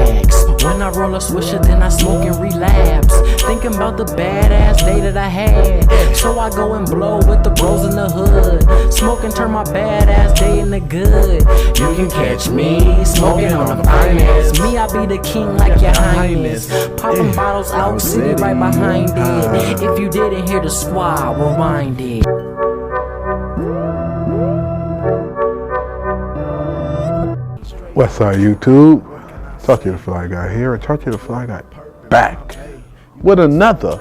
relax. When I roll a swisher, then I smoke and relapse. Thinking about the badass day that I had. So I go and blow with the bros in the hood. Smoke and turn my badass day into good. You can catch me smoking on the finest. Me, I be the king like your highness. Popping bottles out, city right behind it. If you didn't hear the squad, rewind it. What's up, YouTube? Touchy the Fly Guy here, and Touchy the Fly Guy back with another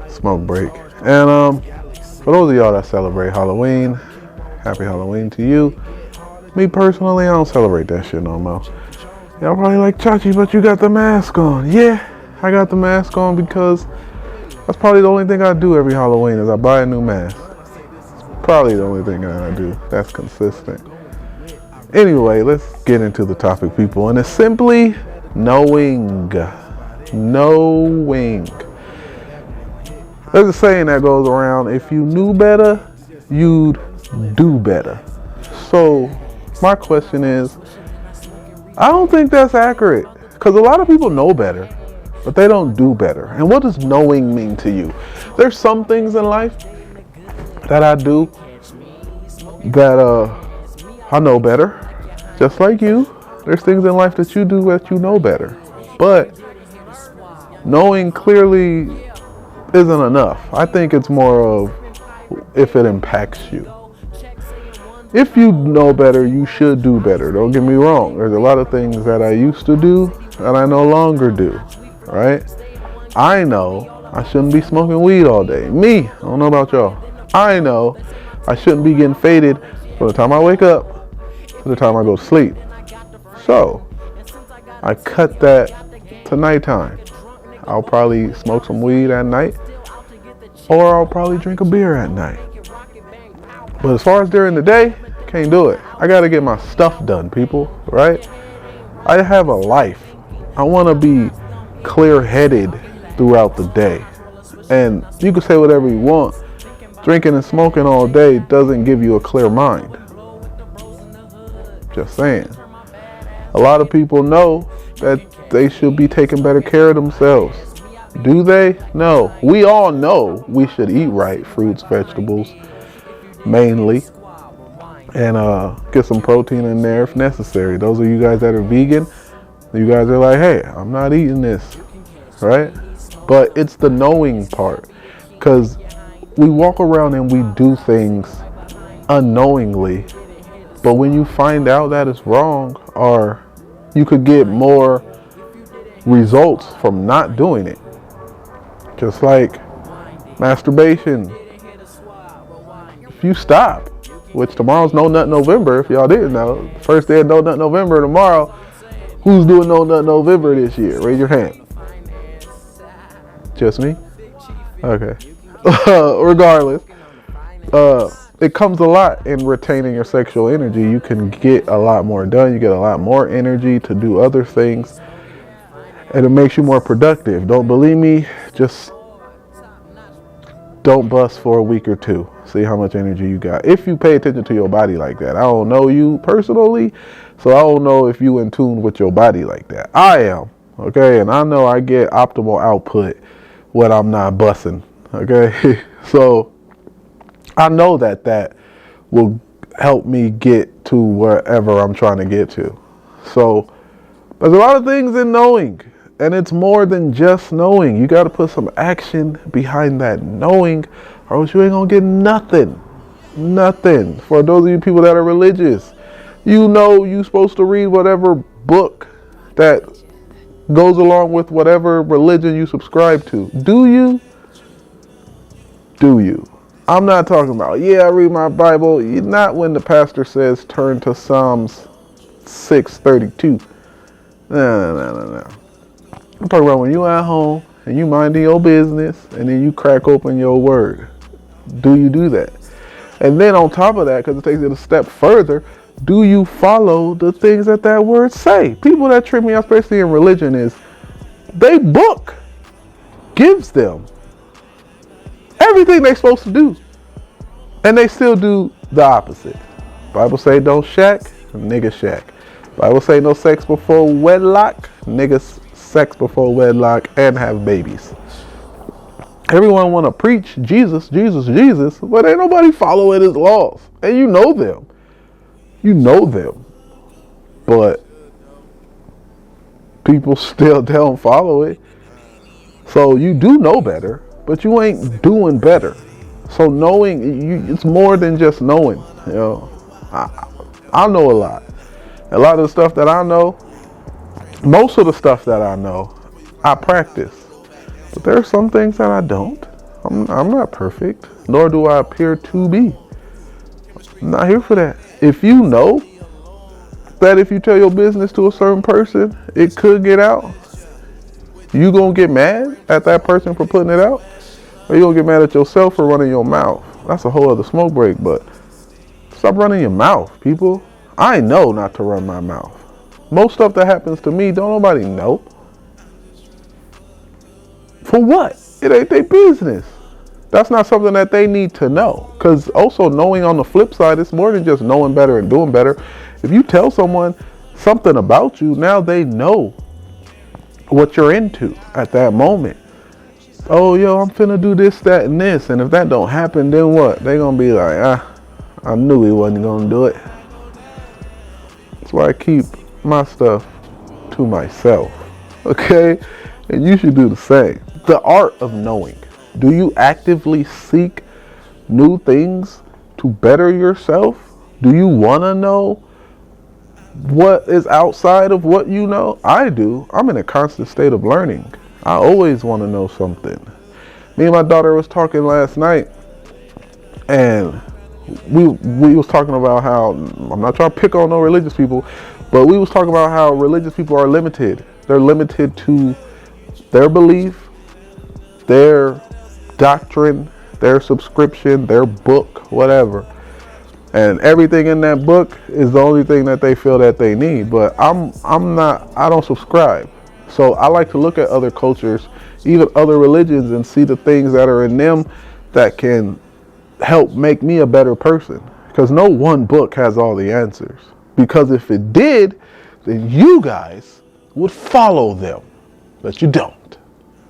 smoke break. And for those of y'all that celebrate Halloween, happy Halloween to you. Me personally, I don't celebrate that shit no more. Y'all probably like, Chachi, but you got the mask on. Yeah, I got the mask on because that's probably the only thing I do every Halloween is I buy a new mask. It's probably the only thing I do that's consistent. Anyway, let's get into the topic, people, and it's simply knowing. Knowing. There's a saying that goes around, if you knew better, you'd do better. So, my question is, I don't think that's accurate, because a lot of people know better, but they don't do better. And what does knowing mean to you? There's some things in life that I do that I know better, just like you. There's things in life that you do that you know better. But knowing clearly isn't enough. I think it's more of if it impacts you. If you know better, you should do better. Don't get me wrong. There's a lot of things that I used to do that I no longer do, right? I know I shouldn't be smoking weed all day. Me, I don't know about y'all. I know I shouldn't be getting faded from the time I wake up to the time I go to sleep. So, I cut that to nighttime. I'll probably smoke some weed at night, or I'll probably drink a beer at night. But as far as during the day, can't do it. I gotta get my stuff done, people, right? I have a life. I wanna be clear-headed throughout the day. And you can say whatever you want. Drinking and smoking all day doesn't give you a clear mind. Just saying. A lot of people know that they should be taking better care of themselves. Do they? No. We all know we should eat right, fruits, vegetables, mainly, and get some protein in there if necessary. Those of you guys that are vegan, you guys are like, hey, I'm not eating this, right? But it's the knowing part, because we walk around and we do things unknowingly, but when you find out that it's wrong, or you could get more results from not doing it. Just like masturbation. If you stop, which tomorrow's No Nut November, if y'all didn't know, first day of No Nut November tomorrow, who's doing No Nut November this year? Raise your hand. Just me? Okay. Regardless, it comes a lot in retaining your sexual energy. You can get a lot more done. You get a lot more energy to do other things. And it makes you more productive. Don't believe me? Just don't bust for a week or two. See how much energy you got. If you pay attention to your body like that. I don't know you personally, so I don't know if you in tune with your body like that. I am. Okay? And I know I get optimal output when I'm not busting. Okay? So I know that will help me get to wherever I'm trying to get to. So there's a lot of things in knowing, and it's more than just knowing. You got to put some action behind that knowing, or else you ain't gonna get nothing. Nothing. For those of you people that are religious, you know you're supposed to read whatever book that goes along with whatever religion you subscribe to. Do you? Do you? I'm not talking about, yeah, I read my Bible. Not when the pastor says turn to Psalms 6:32. No. I'm talking about when you at home and you minding your business and then you crack open your word. Do you do that? And then on top of that, because it takes it a step further, do you follow the things that word say? People that trip me out, especially in religion, is they book gives them everything they're supposed to do, and they still do the opposite. Bible say don't shack, nigga shack. Bible say no sex before wedlock. Niggas sex before wedlock and have babies. Everyone want to preach Jesus, Jesus, Jesus, but ain't nobody following his laws. And you know them. You know them. But people still don't follow it. So you do know better, but you ain't doing better. So knowing, it's more than just knowing. You know, I know a lot. A lot of the stuff that I know, most of the stuff that I know, I practice. But there are some things that I don't. I'm not perfect, nor do I appear to be. I'm not here for that. If you know that if you tell your business to a certain person, it could get out, you gonna get mad at that person for putting it out? Or you gonna get mad at yourself for running your mouth? That's a whole other smoke break, but stop running your mouth, people. I know not to run my mouth. Most stuff that happens to me, don't nobody know. For what? It ain't their business. That's not something that they need to know. Because also knowing on the flip side, it's more than just knowing better and doing better. If you tell someone something about you, now they know what you're into at that moment. Oh, yo, I'm finna do this, that, and this. And if that don't happen, then what? They gonna be like, I knew he wasn't gonna do it. That's why I keep my stuff to myself. Okay? And you should do the same. The art of knowing. Do you actively seek new things to better yourself? Do you want to know what is outside of what you know? I do. I'm in a constant state of learning. I always want to know something. Me and my daughter was talking last night, and we was talking about how, I'm not trying to pick on no religious people, but we was talking about how religious people are limited. They're limited to their belief, their doctrine, their subscription, their book, whatever. And everything in that book is the only thing that they feel that they need. But I don't subscribe. So I like to look at other cultures, even other religions, and see the things that are in them that can help make me a better person. Because no one book has all the answers. Because if it did, then you guys would follow them. But you don't.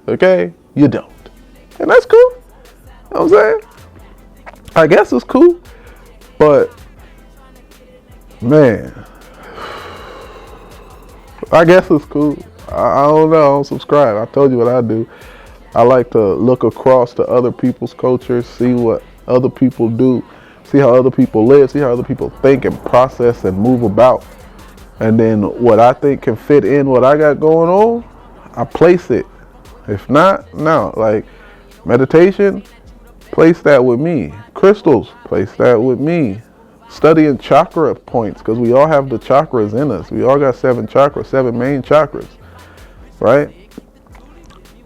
Okay? You don't. And that's cool. You know what I'm saying? I guess it's cool. But, man, I guess it's cool. I don't know. I don't subscribe. I told you what I do. I like to look across to other people's cultures, see what other people do, see how other people live, see how other people think and process and move about. And then what I think can fit in what I got going on, I place it. If not, no. Like meditation, place that with me. Crystals, place that with me. Studying chakra points, because we all have the chakras in us. We all got 7 chakras, 7 main chakras, right?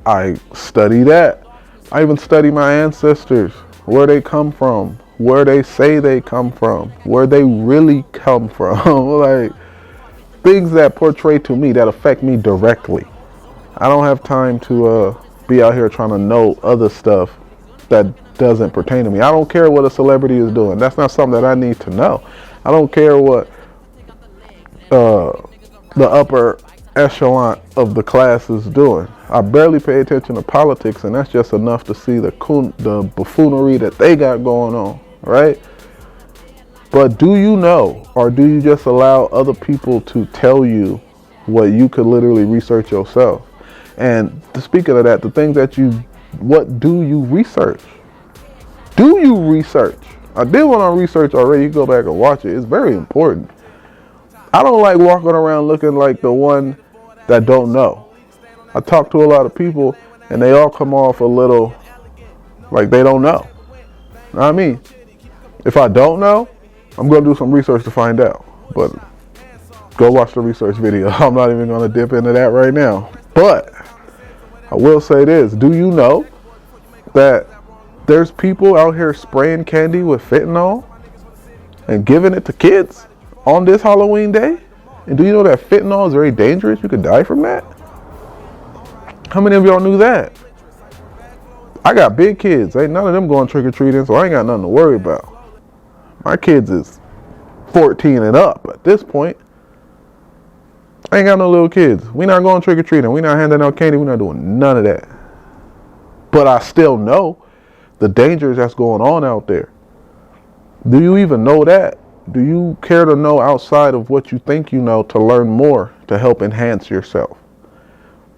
I study that. I even study my ancestors, where they come from, where they say they come from, where they really come from. Like things that portray to me, that affect me directly. I don't have time to be out here trying to know other stuff that doesn't pertain to me. I don't care what a celebrity is doing. That's not something that I need to know. I don't care what the upper echelon of the class is doing. I barely pay attention to politics, and that's just enough to see the buffoonery that they got going on, right? But do you know, or do you just allow other people to tell you what you could literally research yourself? And speaking of that, the things that what do you research? Do you research? I did one on research already. You go back and watch it. It's very important. I don't like walking around looking like the one that don't know. I talk to a lot of people, and they all come off a little like they don't know. You know what I mean? If I don't know, I'm going to do some research to find out. But go watch the research video. I'm not even going to dip into that right now. But I will say this. Do you know that there's people out here spraying candy with fentanyl and giving it to kids on this Halloween day? And do you know that fentanyl is very dangerous? You could die from that. How many of y'all knew that? I got big kids. Ain't none of them going trick-or-treating, so I ain't got nothing to worry about. My kids is 14 and up at this point. I ain't got no little kids. We not going trick-or-treating. We not handing out candy. We not doing none of that. But I still know the dangers that's going on out there. Do you even know that? Do you care to know outside of what you think you know to learn more to help enhance yourself?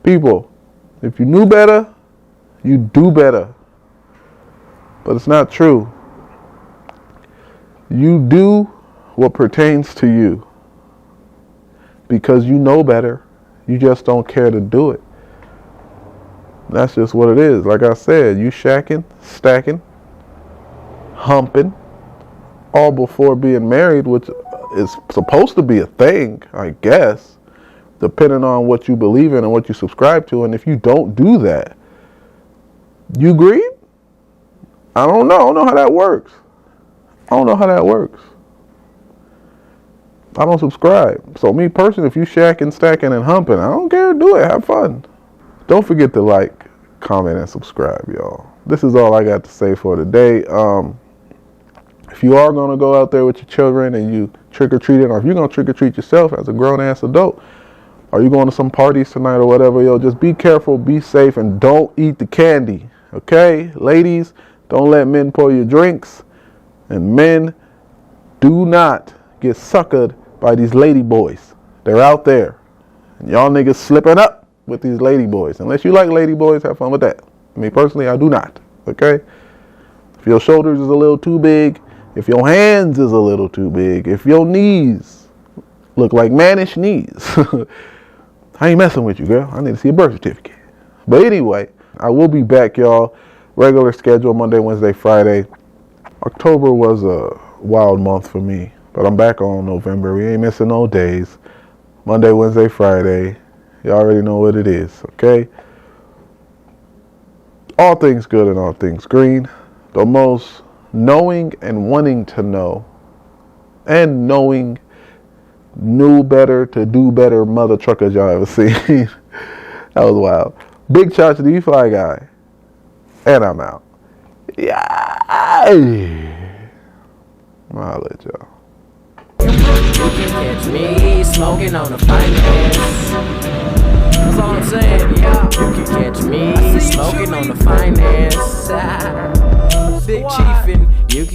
People, if you knew better, you do better. But it's not true. You do what pertains to you because you know better. You just don't care to do it. That's just what it is. Like I said, you shacking, stacking, humping, all before being married, which is supposed to be a thing, I guess, depending on what you believe in and what you subscribe to. And if you don't do that, you agree? I don't know. I don't know how that works. I don't know how that works. I don't subscribe. So me personally, if you shacking, stacking, and humping, I don't care. Do it. Have fun. Don't forget to like, comment, and subscribe, y'all. This is all I got to say for today. If you are going to go out there with your children and you trick-or-treating, or if you're going to trick-or-treat yourself as a grown-ass adult, or you going to some parties tonight or whatever, yo, just be careful, be safe, and don't eat the candy, okay? Ladies, don't let men pour your drinks. And men, do not get suckered by these lady boys. They're out there. And y'all niggas slipping up with these lady boys. Unless you like lady boys, have fun with that. Me personally, I do not, okay? If your shoulders is a little too big, if your hands is a little too big, if your knees look like mannish knees, I ain't messing with you, girl. I need to see a birth certificate. But anyway, I will be back, y'all. Regular schedule, Monday, Wednesday, Friday. October was a wild month for me, but I'm back on November. We ain't missing no days. Monday, Wednesday, Friday. You already know what it is, okay? All things good and all things green. The most knowing and wanting to know and knowing knew better to do better mother truckers y'all ever seen. That was wild. Big shout to the Fly Guy. And I'm out. Yeah. I'll let y'all. You can catch me smoking on the finance. That's all I'm saying, yeah. You can catch me smoking on the finance.